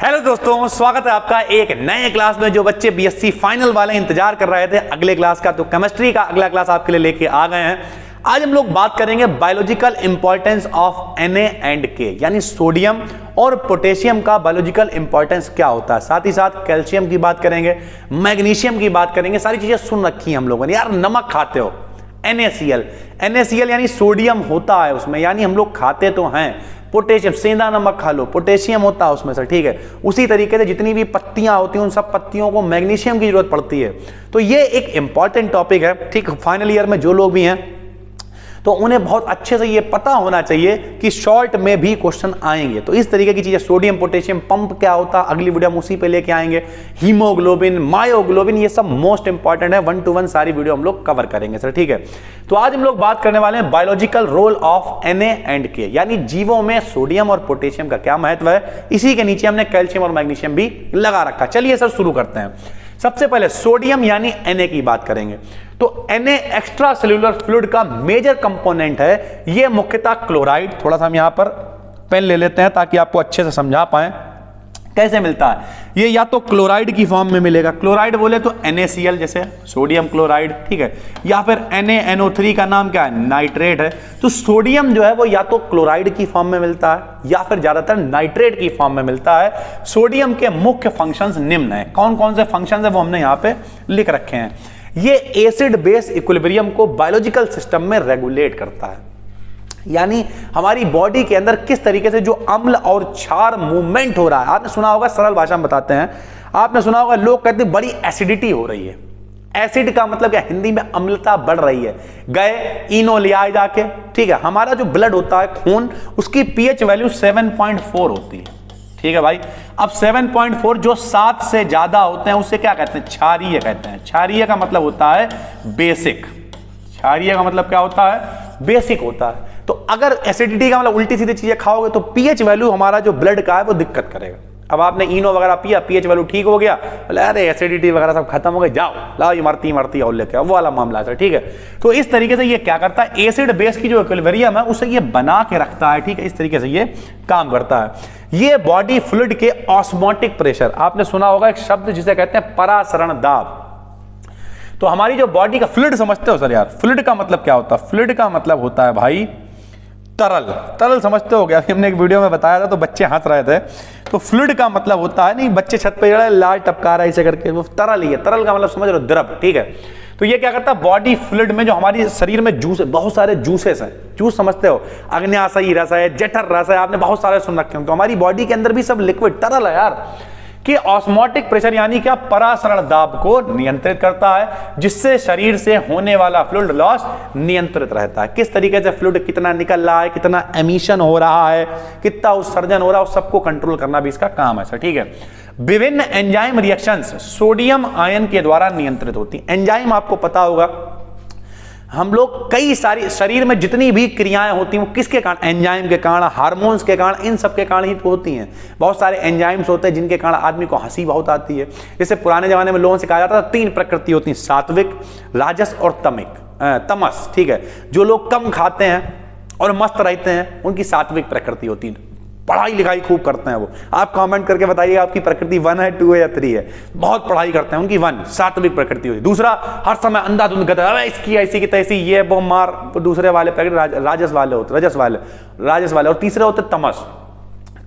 Hello दोस्तों, स्वागत है आपका एक नए क्लास में। जो बच्चे बीएससी फाइनल वाले इंतजार कर रहे थे अगले क्लास का, तो केमिस्ट्री का अगला क्लास आपके लिए लेके आ गए हैं। आज हम लोग बात करेंगे biological importance of Na and K, यानी सोडियम और पोटेशियम का बायोलॉजिकल इंपॉर्टेंस क्या होता है। साथ ही साथ कैल्शियम की बात करेंगे, मैग्नीशियम की बात करेंगे। सारी चीजें सुन रखी हैं हम लोगों ने। यार नमक खाते हो, NaCl यानी सोडियम होता है उसमें, यानी हम लोग खाते तो हैं। पोटेशियम, सेंधा नमक खा लो, पोटेशियम होता है उसमें से, ठीक है। उसी तरीके से जितनी भी पत्तियां होती हैं उन सब पत्तियों को मैग्नीशियम की जरूरत पड़ती है। तो ये एक इंपॉर्टेंट टॉपिक है, ठीक। फाइनल ईयर में जो लोग भी हैं तो उन्हें बहुत अच्छे से ये पता होना चाहिए कि शॉर्ट में भी क्वेश्चन आएंगे। तो इस तरीके की चीजें, सोडियम पोटेशियम पंप क्या होता है, अगली वीडियो हम उसी पे लेके आएंगे। हीमोग्लोबिन, मायोग्लोबिन, ये सब मोस्ट इंपॉर्टेंट है। 1 to 1 सारी वीडियो हम लोग कवर करेंगे सर, ठीक है। तो आज हम लोग बात करने वाले हैं biological role of Na and K, यानी जीवों में सोडियम और पोटेशियम का क्या महत्व है। इसी के नीचे हमने कैल्शियम और मैग्नीशियम भी लगा रखा। चलिए सर शुरू करते हैं। सबसे पहले सोडियम यानी Na की बात करेंगे। तो Na एक्स्ट्रा सेल्यूलर फ्लूइड का मेजर कंपोनेंट है। यह मुख्यतः क्लोराइड, थोड़ा सा हम यहां पर पेन ले लेते हैं ताकि आपको अच्छे से समझा पाए कैसे मिलता है। ये या तो क्लोराइड की फॉर्म में मिलेगा, क्लोराइड बोले तो NaCl जैसे सोडियम क्लोराइड, ठीक है। या फिर NaNO3 का नाम क्या है, नाइट्रेट है। तो सोडियम जो है वो या तो क्लोराइड की फॉर्म में मिलता है या फिर ज्यादातर नाइट्रेट की फॉर्म में मिलता है। सोडियम के मुख्य फंक्शंस निम्न है। कौन कौन से फंक्शंस है वो हमने यहाँ पे लिख रखे हैं। ये एसिड बेस इक्विलिब्रियम को बायोलॉजिकल सिस्टम में रेगुलेट करता है, यानी हमारी बॉडी के अंदर किस तरीके से जो अम्ल और क्षार मूवमेंट हो रहा है। आपने सुना होगा, सरल भाषा में बताते हैं, आपने सुना होगा लोग कहते हैं बड़ी एसिडिटी हो रही है। एसिड का मतलब क्या, हिंदी में अम्लता बढ़ रही है। गए इनो ले आए जाके, ठीक है। हमारा जो ब्लड होता है, खून, उसकी पीएच वैल्यू 7.4 होती है, ठीक है भाई। अब 7.4 जो 7 से ज्यादा होते हैं उसे क्या कहते हैं, क्षारीय कहते हैं। क्षारीय का मतलब होता है बेसिक। क्षारीय का मतलब क्या होता है, बेसिक होता है। तो अगर एसिडिटी का मतलब उल्टी सीधी चीजें खाओगे तो पीएच वैल्यू हमारा जो ब्लड का है वो दिक्कत करेगा। अब आपने इनो वगैरह पिया, पीएच वैल्यू ठीक हो गया, बोले अरे एसिडिटी वगैरह सब खत्म हो गई, जाओ लाओ इमरती इमरती और लेके आओ, वो वाला मामला है, ठीक है। तो इस तरीके से ये क्या करता है, एसिड बेस की जो इक्विलिब्रियम है उसे ये बना के रखता है, ठीक है। इस तरीके से ये काम करता है। ये बॉडी फ्लूइड के ऑस्मोटिक प्रेशर, आपने सुना होगा एक शब्द जिसे कहते हैं परासरण दाब। तो हमारी जो बॉडी का फ्लूइड, समझते हो सर यार, फ्लूइड का मतलब क्या होता है? फ्लूइड का मतलब होता है भाई तरल। तरल समझते हो क्या? हमने एक वीडियो में बताया था तो बच्चे हंस रहे थे। तो फ्लूइड का मतलब होता है, नहीं बच्चे छत पे चढ़े लाल टपका रहा है ऐसे करके, वो तरल ही है। तरल का मतलब समझ लो द्रव, ठीक है। तो ये क्या करता है, बॉडी फ्लूइड में जो हमारी शरीर में जूस, बहुत सारे जूसेस हैं। जूस समझते हो, अग्न्याशयी रस है, जठर रस है, आपने बहुत सारे सुन रखे हैं। तो हमारी बॉडी के अंदर भी सब लिक्विड तरल है यार, कि ऑस्मोटिक प्रेशर यानी क्या, परासरण दाब को नियंत्रित करता है, जिससे शरीर से होने वाला फ्लूइड लॉस नियंत्रित रहता है। किस तरीके से फ्लूइड कितना निकल रहा है, कितना एमिशन हो रहा है, कितना उत्सर्जन हो रहा है, उस सबको कंट्रोल करना भी इसका काम है सर, ठीक है। विभिन्न एंजाइम रिएक्शंस सोडियम आयन के द्वारा नियंत्रित होती है। एंजाइम आपको पता होगा, हम लोग कई सारी शरीर में जितनी भी क्रियाएं होती हैं वो किसके कारण, एंजाइम के कारण, हार्मोन्स के कारण, इन सब के कारण ही तो होती हैं। बहुत सारे एंजाइम्स होते हैं जिनके कारण आदमी को हंसी बहुत आती है। जैसे पुराने जमाने में लोगों से कहा जाता था 3 प्रकृति होती हैं, सात्विक, राजस और तमस, ठीक है। जो लोग कम खाते हैं और मस्त रहते हैं उनकी सात्विक प्रकृति होती है। पढ़ाई लिखाई खूब करते हैं वो। आप कमेंट करके बताइए आपकी प्रकृति 1 है, 2 है या 3 है। बहुत पढ़ाई करते हैं, उनकी 1 सात्विक प्रकृति होती है। दूसरा, हर समय अंधाधुंध कहता है इसकी ऐसी की तैसी, ये वो मार, तो दूसरे वाले प्रकृति राजस वाले होते, राजस वाले। और तीसरे होते तमस,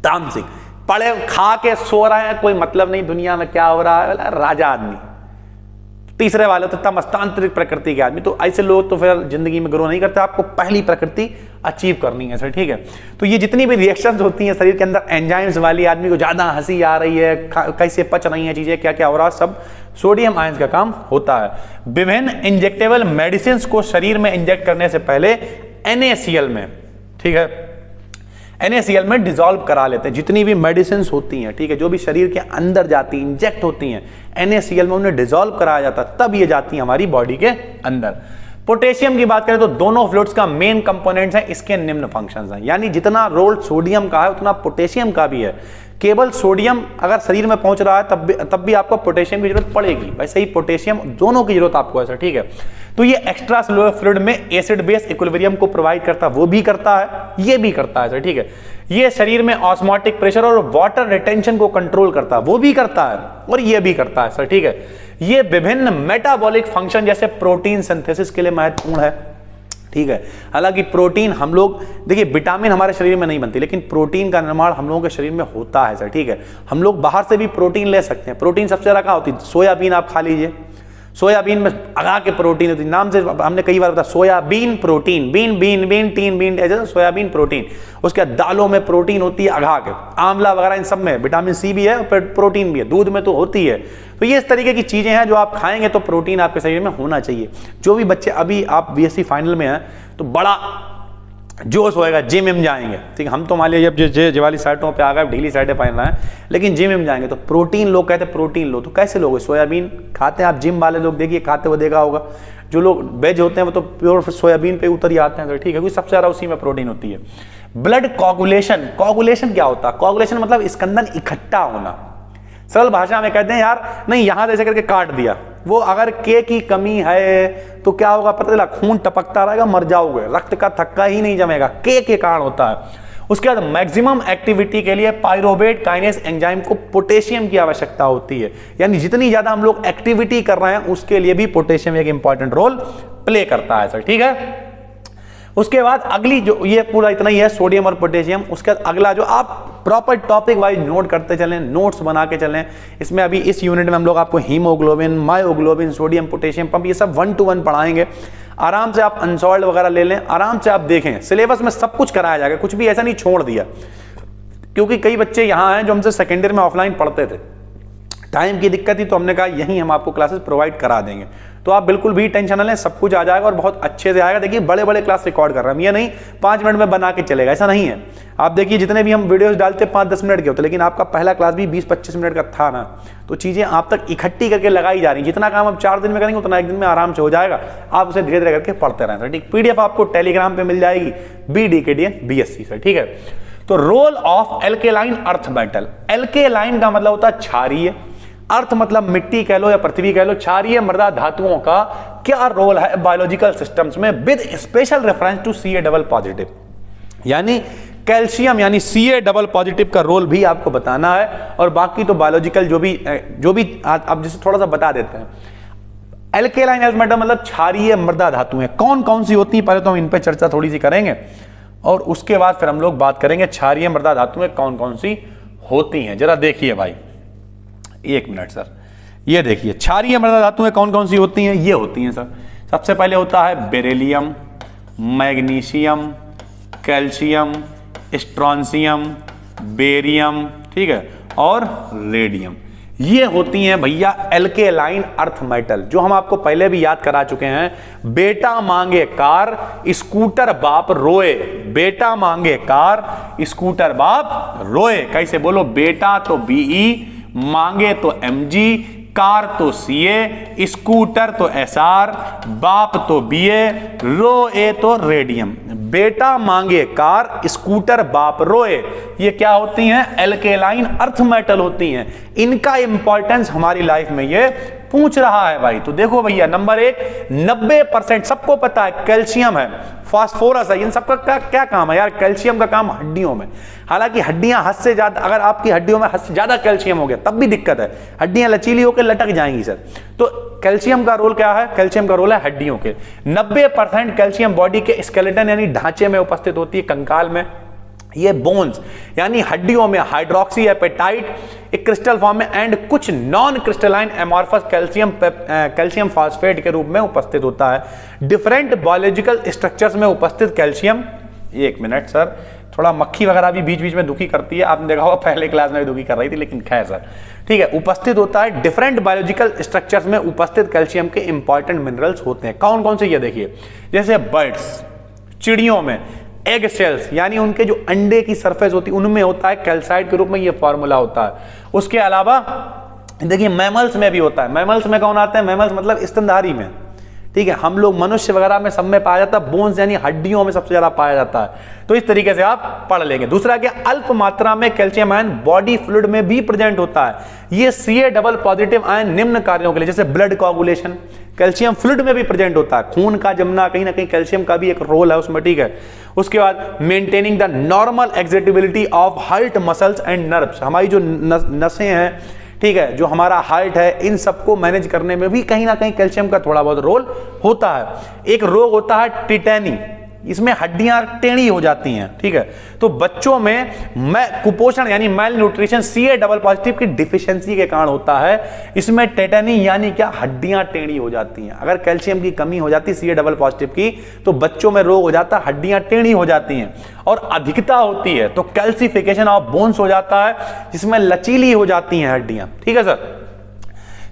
तामसिक। पढ़े खा के सो रहे हैं, कोई मतलब नहीं दुनिया में क्या हो रहा है, राजा आदमी। तीसरे वाले होते तमस, तांत्रिक प्रकृति के आदमी। तो ऐसे लोग तो फिर जिंदगी में ग्रो नहीं करते। आपको पहली प्रकृति अचीव करनी है सर, ठीक है। तो ये जितनी भी रिएक्शंस होती हैं शरीर के अंदर एंजाइम्स वाली, आदमी को ज्यादा हंसी आ रही है, कैसे पच रही है चीजें, क्या क्या हो रहा है, सब सोडियम आयंस का काम होता है। विभिन्न इंजेक्टेबल मेडिसिन को शरीर में इंजेक्ट करने से पहले NaCl में, ठीक है, NaCl में डिसॉल्व करा लेते हैं। जितनी भी मेडिसिन होती हैं, ठीक है, जो भी शरीर के अंदर जाती हैं, इंजेक्ट होती हैं, NaCl में उन्हें डिसॉल्व कराया जाता है, तब ये जाती हैं हमारी बॉडी के अंदर। पोटेशियम की बात करें तो दोनों फ्लूइड्स का मेन कंपोनेंट्स हैं, इसके निम्न फंक्शंस हैं। यानी जितना रोल सोडियम का है उतना पोटेशियम का भी है। केवल सोडियम अगर शरीर में पहुंच रहा है तब भी आपको पोटेशियम की जरूरत पड़ेगी, वैसे ही पोटेशियम दोनों की जरूरत आपको है सर, ठीक है। तो ये एक्स्ट्रा सेल्युलर फ्लूइड में एसिड बेस इक्विलिब्रियम को प्रोवाइड करता है, वो भी करता है, ये भी करता है सर, ठीक है। ये शरीर में ऑस्मोटिक प्रेशर और वाटर रिटेंशन को कंट्रोल करता है, वो भी करता है और ये भी करता है सर, ठीक है। ये विभिन्न मेटाबॉलिक फंक्शन जैसे प्रोटीन सिंथेसिस के लिए महत्वपूर्ण है, ठीक है। हालांकि प्रोटीन हम लोग देखिए, विटामिन हमारे शरीर में नहीं बनती, लेकिन प्रोटीन का निर्माण हम लोगों के शरीर में होता है सर, ठीक है। हम लोग बाहर से भी प्रोटीन ले सकते हैं। प्रोटीन सबसे ज्यादा कहाँ होती है? सोयाबीन आप खा लीजिए, सोयाबीन में अगा के प्रोटीन होती है, नाम से हमने कई बार बताया, soybean protein, bean bean bean teen bean, ऐसे सोयाबीन प्रोटीन। उसके बाद दालों में प्रोटीन होती है अगा के, आंवला वगैरह इन सब में विटामिन सी भी है और प्रोटीन भी है, दूध में तो होती है। तो ये इस तरीके की चीजें हैं जो आप खाएंगे तो प्रोटीन आपके शरीर में होना चाहिए। जो भी बच्चे अभी आप बीएससी फाइनल में हैं तो बड़ा जोश होएगा, जिम में जाएंगे, ठीक है। हम तो मान लीजिए जब जे वाली शर्टों पे आ गए, ढीली शर्टें पहनना है, लेकिन जिम में जाएंगे तो प्रोटीन, लोग कहते हैं प्रोटीन लो, तो कैसे लोगे? सोयाबीन खाते हैं आप, जिम वाले लोग देखिए खाते हुए देखा होगा, जो लोग वेज होते हैं वो तो प्योर सोयाबीन पे उतर ही आते हैं, तो ठीक है, क्योंकि सबसे ज्यादा उसी में प्रोटीन होती है। ब्लड कोगुलेशन, कोगुलेशन क्या होता है? कोगुलेशन मतलब स्कंदन इकट्ठा होना। सरल भाषा में कहते हैं यार नहीं यहां से ऐसे करके काट दिया, वो अगर के की कमी है तो क्या होगा पता चला? खून टपकता रहेगा, मर जाओगे, रक्त का थक्का ही नहीं जमेगा, के कारण होता है। उसके बाद मैक्सिमम एक्टिविटी के लिए पायरोवेट काइनेस एंजाइम को पोटेशियम की आवश्यकता होती है, यानी जितनी ज्यादा हम लोग एक्टिविटी कर रहे हैं उसके लिए भी पोटेशियम एक इंपॉर्टेंट रोल प्ले करता है सर, ठीक है। उसके बाद अगली जो, ये पूरा इतना ही है सोडियम और पोटेशियम। उसके बाद अगला जो आप प्रॉपर टॉपिक वाइज नोट करते चलें, नोट्स बना के चलें। इसमें अभी इस यूनिट में हम लोग आपको haemoglobin, myoglobin, sodium, potassium pump, ये सब 1 to 1 पढ़ाएंगे। आराम से आप अनसॉल्ड वगैरह ले लें, आराम से आप देखें, सिलेबस में सब कुछ कराया जाएगा, कुछ भी ऐसा नहीं छोड़ दिया। क्योंकि कई बच्चे यहाँ हैं जो हमसे सेकेंडरी में ऑफलाइन पढ़ते थे, टाइम की दिक्कत थी, तो हमने कहा यहीं हम आपको क्लासेस प्रोवाइड करा देंगे। तो आप बिल्कुल भी टेंशन न लें, सब कुछ आ जाएगा और बहुत अच्छे से आएगा। देखिए बड़े बड़े क्लास रिकॉर्ड कर रहे हैं, ये नहीं 5 मिनट में बना के चलेगा, ऐसा नहीं है। आप देखिए जितने भी हम वीडियोस डालते 5-10 मिनट के होते, लेकिन आपका पहला क्लास भी 20-25 मिनट का था ना, तो चीजें आप तक इकट्ठी करके लगाई जा रही। जितना काम आप 4 दिन में करेंगे उतना 1 दिन में आराम से हो जाएगा। आप उसे धीरे धीरे करके पढ़ते रहें, ठीक। पीडीएफ आपको टेलीग्राम पे मिल जाएगी, BDKDN BSc से, ठीक है। तो role of alkaline earth metal, alkaline का मतलब होता है क्षारीय, अर्थ मतलब मिट्टी कह लो या पृथ्वी कह लो, क्षारीय मृदा धातुओं का क्या रोल है बायोलॉजिकल सिस्टम्स में, with special reference to Ca++, यानी कैल्शियम यानी Ca++ का रोल भी आपको बताना है। और बाकी तो बायोलॉजिकल जो भी आप जैसे थोड़ा सा बता देते हैं। एल्केलाइन अर्थ मेटल मतलब क्षारीय मृदा धातुएं कौन कौन सी होती हैं, पहले तो हम इन पर चर्चा थोड़ी सी करेंगे और उसके बाद फिर हम लोग बात करेंगे क्षारीय मृदा धातुएं कौन कौन सी होती हैं। जरा देखिए भाई, 1 मिनट सर, ये देखिए क्षारीय मृदा धातुएं कौन कौन सी होती हैं। ये होती हैं सर, सबसे पहले होता है beryllium, magnesium, calcium, strontium, barium, ठीक है, और रेडियम। ये होती हैं भैया एल्केलाइन अर्थ मेटल, जो हम आपको पहले भी याद करा चुके हैं। बेटा मांगे कार, स्कूटर बाप रोए, बेटा मांगे कार, स्कूटर बाप रोए। कैसे बोलो? बेटा तो BE, मांगे तो MG, कार तो CA, स्कूटर तो SR, बाप तो BA, रोए तो रेडियम। बेटा मांगे कार, स्कूटर बाप रोए, ये क्या होती हैं? एल्केलाइन अर्थ मेटल होती हैं। इनका इंपॉर्टेंस हमारी लाइफ में ये पूछ रहा है भाई। तो देखो भैया, नंबर 1 90% सबको पता है कैल्शियम है, फास्फोरस है, इन सबका क्या काम है यार? कैल्शियम का काम हड्डियों में। हालांकि हड्डियां हद से ज्यादा, अगर आपकी हड्डियों में हद से ज्यादा कैल्शियम हो गया तब भी दिक्कत है, हड्डियां लचीली होकर लटक जाएंगी सर। तो कैल्शियम का रोल क्या है? कैल्शियम का रोल है हड्डियों के। 90% कैल्शियम बॉडी के स्केलेटन यानी ढांचे में उपस्थित होती है, कंकाल में। ये बोन्स यानी हड्डियों में हाइड्रोक्सी एपेटाइट एक क्रिस्टल फॉर्म में एंड कुछ non crystalline amorphous calcium phosphate के रूप में उपस्थित होता है। डिफरेंट बायोलॉजिकल स्ट्रक्चर्स में उपस्थित कैल्शियम, 1 मिनट सर, थोड़ा मक्खी वगैरह भी बीच बीच में दुखी करती है, आपने देखा होगा पहले क्लास में भी दुखी कर रही थी, लेकिन खैर सर ठीक है, उपस्थित होता है। डिफरेंट बायोलॉजिकल स्ट्रक्चर्स में उपस्थित कैल्शियम के इंपॉर्टेंट मिनरल्स होते हैं। कौन कौन से? ये देखिए, जैसे बर्ड्स, चिड़ियों में एग सेल्स यानी उनके जो अंडे की सरफेस होती है उनमें होता है कैल्साइट के रूप में ये फॉर्मूला होता है। उसके अलावा देखिए मैमल्स में भी होता है। मैमल्स में कौन आते हैं? मैमल्स मतलब स्तनधारी में, ठीक है, हम लोग मनुष्य वगैरह में सब में पाया जाता है, बोन्स यानी हड्डियों में सबसे ज्यादा पाया जाता है। तो इस तरीके से आप पढ़ लेंगे। दूसरा क्या, अल्प मात्रा में कैल्शियम आयन बॉडी फ्लूइड में भी प्रेजेंट होता है। ये Ca डबल पॉजिटिव आयन निम्न कार्यों के लिए, जैसे ब्लड कोआगुलेशन, कैल्शियम फ्लूइड में भी प्रेजेंट होता है। खून का जमना, कहीं ना कहीं कैल्शियम का भी एक रोल है उसमें, ठीक है। उसके बाद maintaining the normal excitability of heart muscles and nerves, हमारी जो नसें हैं, ठीक है, जो हमारा हार्ट है, इन सबको मैनेज करने में भी कहीं ना कहीं कैल्शियम का थोड़ा बहुत रोल होता है। एक रोग होता है टिटैनी, इसमें हड्डियां टेढ़ी हो जाती हैं, ठीक है। तो बच्चों में कुपोषण यानी mail nutrition Ca double positive की डिफिशियंसी के कारण होता है। इसमें टेटनी यानी क्या, हड्डियां टेढ़ी हो जाती हैं। अगर कैल्शियम की कमी हो जाती है Ca डबल पॉजिटिव की, तो बच्चों में रोग हो जाता है, हड्डियां टेढ़ी हो जाती हैं। और अधिकता होती है तो कैल्सिफिकेशन ऑफ बोन्स हो जाता है, जिसमें लचीली हो जाती हैं हड्डियां, ठीक है sir.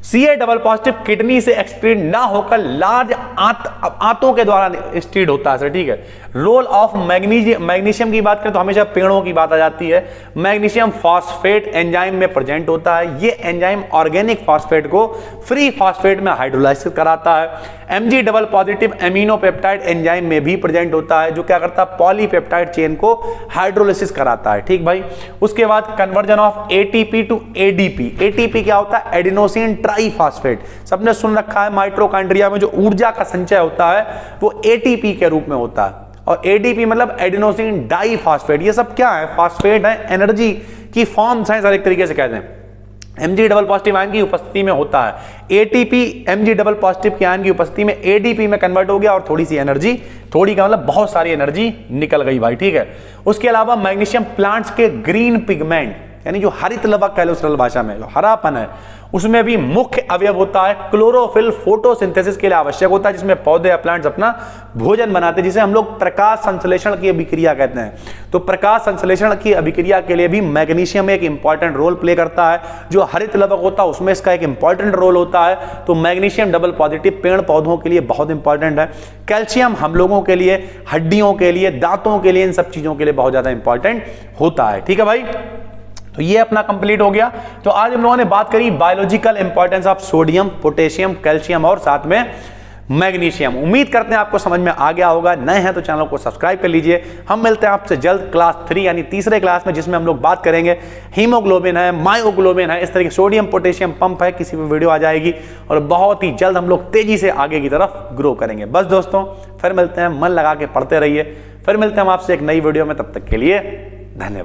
Ca double positive kidney से एक्सक्रीट ना होकर लार्ज आंतों के द्वारा एक्सक्रीट होता है सर, ठीक है। रोल ऑफ मैग्नीशियम की बात करें तो हमेशा पेड़ों की बात आ जाती है। मैग्नीशियम फॉस्फेट एंजाइम में प्रेजेंट होता है। ये एंजाइम ऑर्गेनिक फॉस्फेट को फ्री फॉस्फेट में हाइड्रोलाइसिस कराता है। Mg डबल पॉजिटिव एमिनोपेप्टाइड एंजाइम में भी प्रेजेंट होता है, जो क्या करता है, पॉलीपेप्टाइड चेन को हाइड्रोलाइसिस कराता है, ठीक भाई। उसके बाद conversion of ATP to ADP. ATP क्या होता है, एडिनोसिन ट्राइफॉस्फेट, सबने सुन रखा है। माइटोकॉन्ड्रिया में जो ऊर्जा का संचय होता है वो एटीपी के रूप में होता है। और एडीपी मतलब एडिनोसिन डाइफॉस्फेट। ये सब क्या है, फॉस्फेट है, एनर्जी की फॉर्म्स हैं सर, एक तरीके से कहते हैं। Mg डबल पॉजिटिव आयन की उपस्थिति में होता है। एटीपी Mg डबल पॉजिटिव के आयन की उपस्थिति में एडीपी में कन्वर्ट हो गया और थोड़ी सी एनर्जी, थोड़ी का मतलब बहुत सारी एनर्जी निकल गई भाई, ठीक है। उसके अलावा मैग्नीशियम प्लांट्स के ग्रीन पिगमेंट यानी जो हरित लवक कह लो सरल भाषा में, जो हरापन है, उसमें भी मुख्य अवयव होता है क्लोरोफिल। फोटोसिंथेसिस के लिए आवश्यक होता है, जिसमें पौधे या प्लांट्स अपना भोजन बनाते हैं, जिसे हम लोग प्रकाश संश्लेषण की अभिक्रिया कहते हैं। तो प्रकाश संश्लेषण की अभिक्रिया के लिए भी मैग्नीशियम एक इंपॉर्टेंट रोल प्ले करता है। जो हरित लवक होता है उसमें इसका एक इंपॉर्टेंट रोल होता है। तो मैग्नीशियम डबल पॉजिटिव पेड़ पौधों के लिए बहुत इंपॉर्टेंट है। कैल्शियम हम लोगों के लिए, हड्डियों के लिए, दांतों के लिए, इन सब चीजों के लिए बहुत ज्यादा इंपॉर्टेंट होता है, ठीक है भाई। तो ये अपना कंप्लीट हो गया। तो आज हम लोगों ने बात करी biological importance of sodium, potassium, calcium और साथ में मैग्नीशियम। उम्मीद करते हैं आपको समझ में आ गया होगा। नए हैं तो चैनल को सब्सक्राइब कर लीजिए। हम मिलते हैं आपसे जल्द क्लास 3 यानी तीसरे क्लास में, जिसमें हम लोग बात करेंगे हीमोग्लोबिन है, मायोग्लोबिन है, इस तरह की सोडियम पोटेशियम पंप है, किसी में वीडियो आ जाएगी और बहुत ही जल्द हम लोग तेजी से आगे की तरफ ग्रो करेंगे। बस दोस्तों, फिर मिलते हैं, मन लगा के पढ़ते रहिए। फिर मिलते हैं हम आपसे एक नई वीडियो में, तब तक के लिए धन्यवाद।